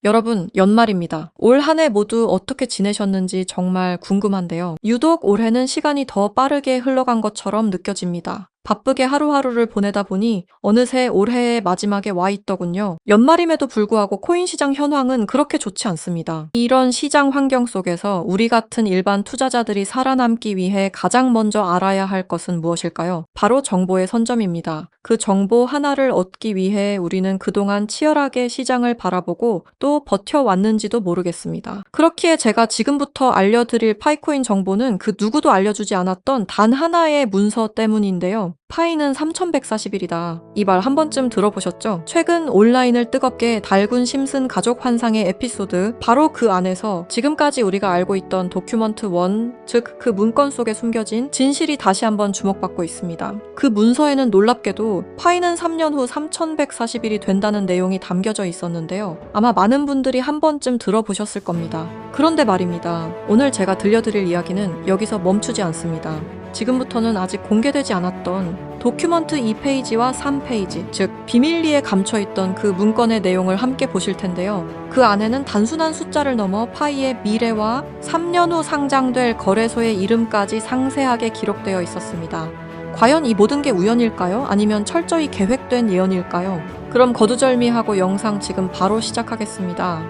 여러분, 연말입니다. 올 한 해 모두 어떻게 지내셨는지 정말 궁금한데요. 유독 올해는 시간이 더 빠르게 흘러간 것처럼 느껴집니다. 바쁘게 하루하루를 보내다 보니 어느새 올해의 마지막에 와 있더군요. 연말임에도 불구하고 코인 시장 현황은 그렇게 좋지 않습니다. 이런 시장 환경 속에서 우리 같은 일반 투자자들이 살아남기 위해 가장 먼저 알아야 할 것은 무엇일까요? 바로 정보의 선점입니다. 그 정보 하나를 얻기 위해 우리는 그동안 치열하게 시장을 바라보고 또 버텨왔는지도 모르겠습니다. 그렇기에 제가 지금부터 알려드릴 파이코인 정보는 그 누구도 알려주지 않았던 단 하나의 문서 때문인데요. 파이는 3140일이다. 이 말 한 번쯤 들어보셨죠? 최근 온라인을 뜨겁게 달군 심슨 가족 환상의 에피소드, 바로 그 안에서 지금까지 우리가 알고 있던 도큐먼트 1, 즉 그 문건 속에 숨겨진 진실이 다시 한번 주목받고 있습니다. 그 문서에는 놀랍게도 파이는 3년 후 3140일이 된다는 내용이 담겨져 있었는데요. 아마 많은 분들이 한 번쯤 들어보셨을 겁니다. 그런데 말입니다. 오늘 제가 들려드릴 이야기는 여기서 멈추지 않습니다. 지금부터는 아직 공개되지 않았던 도큐먼트 2페이지와 3페이지, 즉 비밀리에 감춰있던 그 문건의 내용을 함께 보실 텐데요. 그 안에는 단순한 숫자를 넘어 파이의 미래와 3년 후 상장될 거래소의 이름까지 상세하게 기록되어 있었습니다. 과연 이 모든 게 우연일까요? 아니면 철저히 계획된 예언일까요? 그럼 거두절미하고 영상 지금 바로 시작하겠습니다.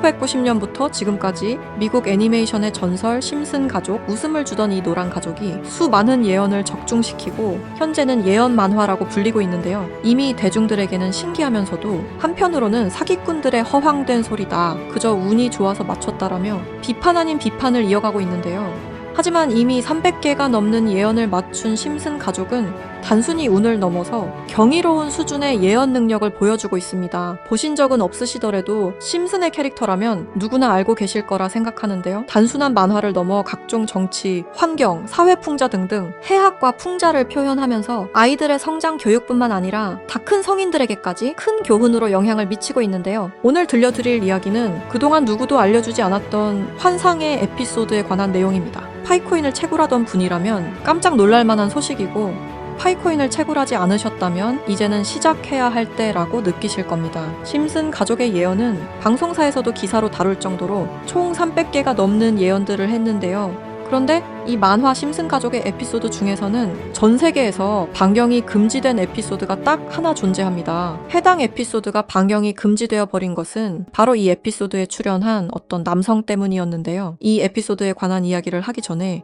1990년부터 지금까지 미국 애니메이션의 전설 심슨 가족, 웃음을 주던 이 노란 가족이 수많은 예언을 적중시키고 현재는 예언 만화라고 불리고 있는데요. 이미 대중들에게는 신기하면서도 한편으로는 사기꾼들의 허황된 소리다, 그저 운이 좋아서 맞췄다라며 비판 아닌 비판을 이어가고 있는데요. 하지만 이미 300개가 넘는 예언을 맞춘 심슨 가족은 단순히 운을 넘어서 경이로운 수준의 예언 능력을 보여주고 있습니다. 보신 적은 없으시더라도 심슨의 캐릭터라면 누구나 알고 계실 거라 생각하는데요. 단순한 만화를 넘어 각종 정치, 환경, 사회 풍자 등등 해학과 풍자를 표현하면서 아이들의 성장 교육뿐만 아니라 다 큰 성인들에게까지 큰 교훈으로 영향을 미치고 있는데요. 오늘 들려드릴 이야기는 그동안 누구도 알려주지 않았던 환상의 에피소드에 관한 내용입니다. 파이코인을 채굴하던 분이라면 깜짝 놀랄만한 소식이고, 파이코인을 채굴하지 않으셨다면 이제는 시작해야 할 때라고 느끼실 겁니다. 심슨 가족의 예언은 방송사에서도 기사로 다룰 정도로 총 300개가 넘는 예언들을 했는데요. 그런데 이 만화 심슨 가족의 에피소드 중에서는 전 세계에서 방영이 금지된 에피소드가 딱 하나 존재합니다. 해당 에피소드가 방영이 금지되어 버린 것은 바로 이 에피소드에 출연한 어떤 남성 때문이었는데요. 이 에피소드에 관한 이야기를 하기 전에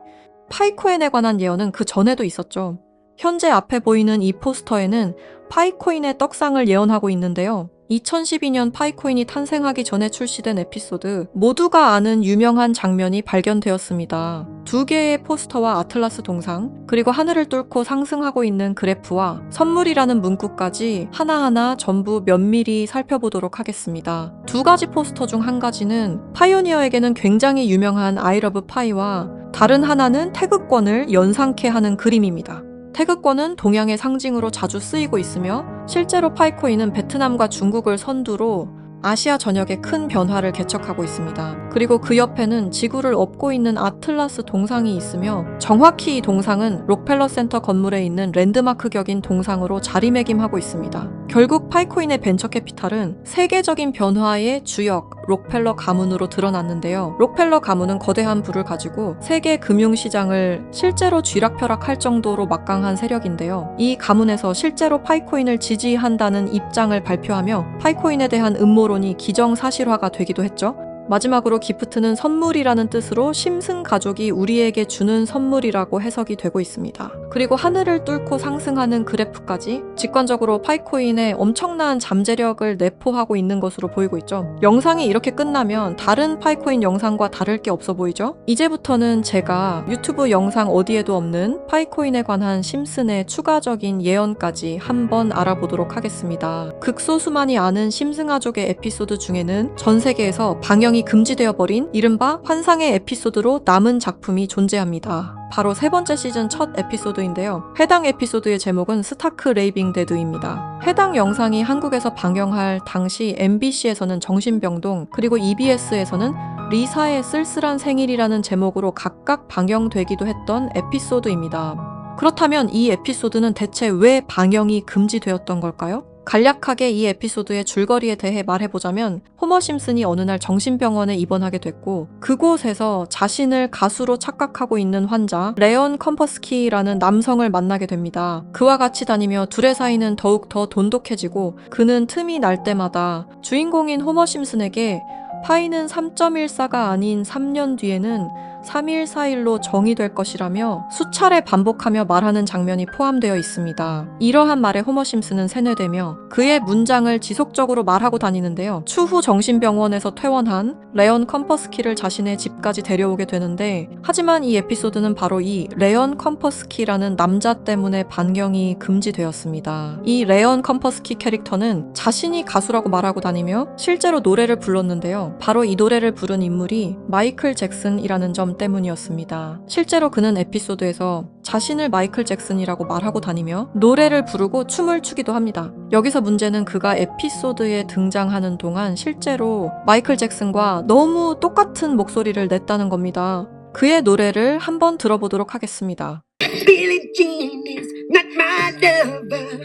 파이코인에 관한 예언은 그 전에도 있었죠. 현재 앞에 보이는 이 포스터에는 파이코인의 떡상을 예언하고 있는데요. 2012년 파이코인이 탄생하기 전에 출시된 에피소드, 모두가 아는 유명한 장면이 발견되었습니다. 2개의 포스터와 아틀라스 동상, 그리고 하늘을 뚫고 상승하고 있는 그래프와 선물이라는 문구까지 하나하나 전부 면밀히 살펴보도록 하겠습니다. 2가지 포스터 중 한 가지는 파이오니어에게는 굉장히 유명한 I love 파이와 다른 하나는 태극권을 연상케 하는 그림입니다. 태극권은 동양의 상징으로 자주 쓰이고 있으며 실제로 파이코인은 베트남과 중국을 선두로 아시아 전역에 큰 변화를 개척하고 있습니다. 그리고 그 옆에는 지구를 업고 있는 아틀라스 동상이 있으며 정확히 이 동상은 록펠러 센터 건물에 있는 랜드마크 격인 동상으로 자리매김하고 있습니다. 결국 파이코인의 벤처 캐피탈은 세계적인 변화의 주역 록펠러 가문으로 드러났는데요. 록펠러 가문은 거대한 부를 가지고 세계 금융시장을 실제로 쥐락펴락할 정도로 막강한 세력인데요. 이 가문에서 실제로 파이코인을 지지한다는 입장을 발표하며 파이코인에 대한 음모론이 기정사실화가 되기도 했죠. 마지막으로 기프트는 선물이라는 뜻으로 심슨 가족이 우리에게 주는 선물이라고 해석이 되고 있습니다. 그리고 하늘을 뚫고 상승하는 그래프까지 직관적으로 파이코인의 엄청난 잠재력을 내포하고 있는 것으로 보이고 있죠. 영상이 이렇게 끝나면 다른 파이코인 영상과 다를 게 없어 보이죠? 이제부터는 제가 유튜브 영상 어디에도 없는 파이코인에 관한 심슨의 추가적인 예언까지 한번 알아보도록 하겠습니다. 극소수만이 아는 심슨 가족의 에피소드 중에는 전 세계에서 방영이 금지되어 버린 이른바 환상의 에피소드로 남은 작품이 존재합니다. 바로 3번째 시즌 첫 에피소드인데요. 해당 에피소드의 제목은 스타크 레이빙 데드입니다. 해당 영상이 한국에서 방영할 당시 MBC에서는 정신병동, 그리고 EBS에서는 리사의 쓸쓸한 생일이라는 제목으로 각각 방영되기도 했던 에피소드입니다. 그렇다면 이 에피소드는 대체 왜 방영이 금지되었던 걸까요? 간략하게 이 에피소드의 줄거리에 대해 말해보자면 호머 심슨이 어느 날 정신병원에 입원하게 됐고 그곳에서 자신을 가수로 착각하고 있는 환자 레온 컴퍼스키라는 남성을 만나게 됩니다. 그와 같이 다니며 둘의 사이는 더욱 더 돈독해지고 그는 틈이 날 때마다 주인공인 호머 심슨에게 파이는 3.14가 아닌 3년 뒤에는 3.14일로 정의될 것이라며 수차례 반복하며 말하는 장면이 포함되어 있습니다. 이러한 말에 호머 심슨은 세뇌되며 그의 문장을 지속적으로 말하고 다니는데요. 추후 정신병원에서 퇴원한 레온 컴퍼스키를 자신의 집까지 데려오게 되는데 하지만 이 에피소드는 바로 이 레온 컴퍼스키라는 남자 때문에 반경이 금지되었습니다. 이 레온 컴퍼스키 캐릭터는 자신이 가수라고 말하고 다니며 실제로 노래를 불렀는데요. 바로 이 노래를 부른 인물이 마이클 잭슨이라는 점 때문이었습니다. 실제로 그는 에피소드에서 자신을 마이클 잭슨이라고 말하고 다니며 노래를 부르고 춤을 추기도 합니다. 여기서 문제는 그가 에피소드에 등장하는 동안 실제로 마이클 잭슨과 너무 똑같은 목소리를 냈다는 겁니다. 그의 노래를 한번 들어보도록 하겠습니다. Billie Jean is not my lover.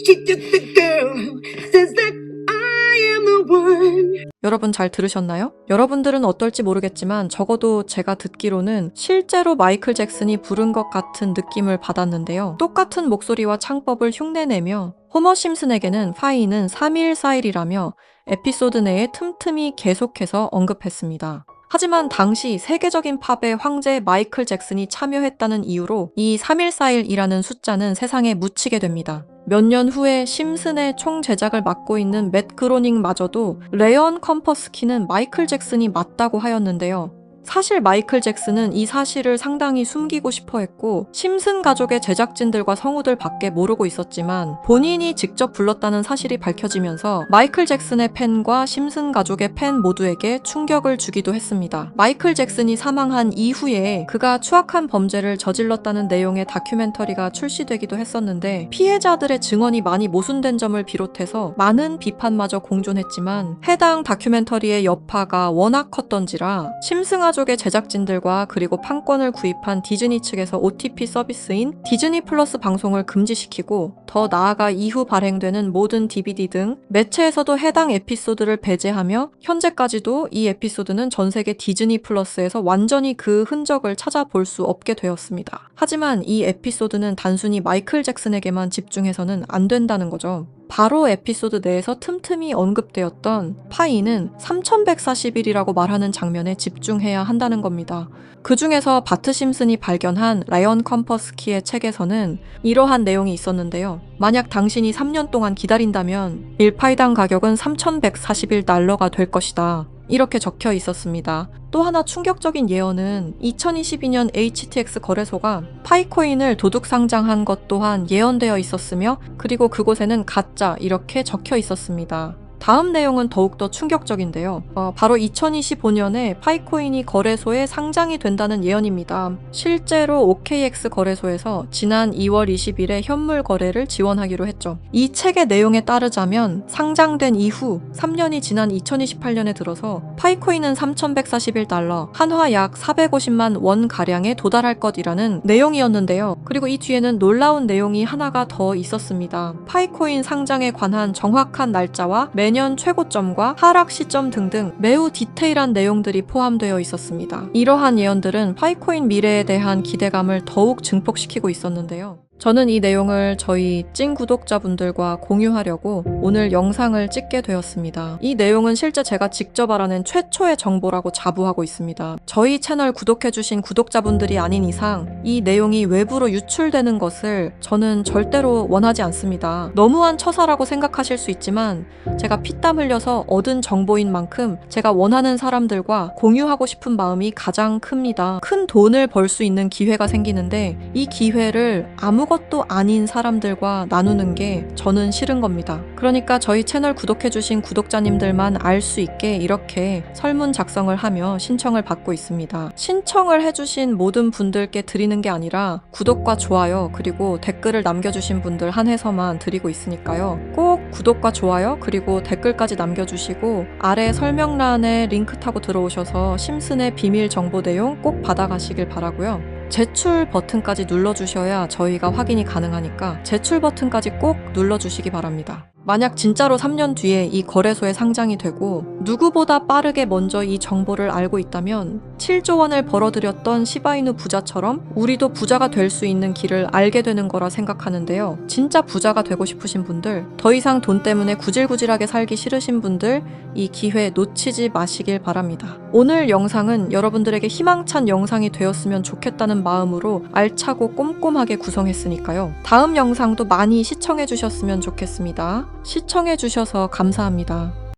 She took the girl who says that I am the one. 여러분 잘 들으셨나요? 여러분들은 어떨지 모르겠지만 적어도 제가 듣기로는 실제로 마이클 잭슨이 부른 것 같은 느낌을 받았는데요. 똑같은 목소리와 창법을 흉내내며 호머 심슨에게는 파이는 3.14일이라며 에피소드 내에 틈틈이 계속해서 언급했습니다. 하지만 당시 세계적인 팝의 황제 마이클 잭슨이 참여했다는 이유로 이 3.14일이라는 숫자는 세상에 묻히게 됩니다. 몇 년 후에 심슨의 총 제작을 맡고 있는 맷 그로닝마저도 레온 컴퍼스키는 마이클 잭슨이 맞다고 하였는데요. 사실 마이클 잭슨은 이 사실을 상당히 숨기고 싶어 했고 심슨 가족의 제작진들과 성우들 밖에 모르고 있었지만 본인이 직접 불렀다는 사실이 밝혀지면서 마이클 잭슨의 팬과 심슨 가족의 팬 모두에게 충격을 주기도 했습니다. 마이클 잭슨이 사망한 이후에 그가 추악한 범죄를 저질렀다는 내용의 다큐멘터리가 출시되기도 했었는데 피해자들의 증언이 많이 모순된 점을 비롯해서 많은 비판마저 공존했지만 해당 다큐멘터리의 여파가 워낙 컸던지라 심슨 가족의 제작진들과 그리고 판권을 구입한 디즈니 측에서 OTP 서비스인 디즈니 플러스 방송을 금지시키고 더 나아가 이후 발행되는 모든 DVD 등 매체에서도 해당 에피소드를 배제하며 현재까지도 이 에피소드는 전 세계 디즈니 플러스에서 완전히 그 흔적을 찾아볼 수 없게 되었습니다. 하지만 이 에피소드는 단순히 마이클 잭슨에게만 집중해서는 안 된다는 거죠. 바로 에피소드 내에서 틈틈이 언급되었던 파이는 3140일이라고 말하는 장면에 집중해야 한다는 겁니다. 그 중에서 바트 심슨이 발견한 레온 컴퍼스키의 책에서는 이러한 내용이 있었는데요. 만약 당신이 3년 동안 기다린다면 1파이당 가격은 3141달러가 될 것이다. 이렇게 적혀 있었습니다. 또 하나 충격적인 예언은 2022년 HTX 거래소가 파이코인을 도둑 상장한 것 또한 예언되어 있었으며 그리고 그곳에는 가짜 이렇게 적혀 있었습니다. 다음 내용은 더욱더 충격적인데요. 바로 2025년에 파이코인이 거래소에 상장이 된다는 예언입니다. 실제로 OKX 거래소에서 지난 2월 20일에 현물 거래를 지원하기로 했죠. 이 책의 내용에 따르자면 상장된 이후 3년이 지난 2028년에 들어서 파이코인은 3141달러, 한화 약 450만 원 가량에 도달할 것이라는 내용이었는데요. 그리고 이 뒤에는 놀라운 내용이 하나가 더 있었습니다. 파이코인 상장에 관한 정확한 날짜와 매년 최고점과 하락 시점 등등 매우 디테일한 내용들이 포함되어 있었습니다. 이러한 예언들은 파이코인 미래에 대한 기대감을 더욱 증폭시키고 있었는데요. 저는 이 내용을 저희 찐 구독자분들과 공유하려고 오늘 영상을 찍게 되었습니다. 이 내용은 실제 제가 직접 알아낸 최초의 정보라고 자부하고 있습니다. 저희 채널 구독해주신 구독자분들이 아닌 이상 이 내용이 외부로 유출되는 것을 저는 절대로 원하지 않습니다. 너무한 처사라고 생각하실 수 있지만 제가 피땀 흘려서 얻은 정보인 만큼 제가 원하는 사람들과 공유하고 싶은 마음이 가장 큽니다. 큰 돈을 벌 수 있는 기회가 생기는데 이 기회를 아무것도 아닌 사람들과 나누는 게 저는 싫은 겁니다. 그러니까 저희 채널 구독해주신 구독자님들만 알 수 있게 이렇게 설문 작성을 하며 신청을 받고 있습니다. 신청을 해주신 모든 분들께 드리는 게 아니라 구독과 좋아요 그리고 댓글을 남겨주신 분들 한해서만 드리고 있으니까요. 꼭 구독과 좋아요 그리고 댓글까지 남겨주시고 아래 설명란에 링크 타고 들어오셔서 심슨의 비밀 정보 내용 꼭 받아가시길 바라고요. 제출 버튼까지 눌러주셔야 저희가 확인이 가능하니까 제출 버튼까지 꼭 눌러주시기 바랍니다. 만약 진짜로 3년 뒤에 이 거래소에 상장이 되고 누구보다 빠르게 먼저 이 정보를 알고 있다면 7조 원을 벌어들였던 시바이누 부자처럼 우리도 부자가 될 수 있는 길을 알게 되는 거라 생각하는데요. 진짜 부자가 되고 싶으신 분들, 더 이상 돈 때문에 구질구질하게 살기 싫으신 분들, 이 기회 놓치지 마시길 바랍니다. 오늘 영상은 여러분들에게 희망찬 영상이 되었으면 좋겠다는 마음으로 알차고 꼼꼼하게 구성했으니까요. 다음 영상도 많이 시청해 주셨으면 좋겠습니다. 시청해 주셔서 감사합니다.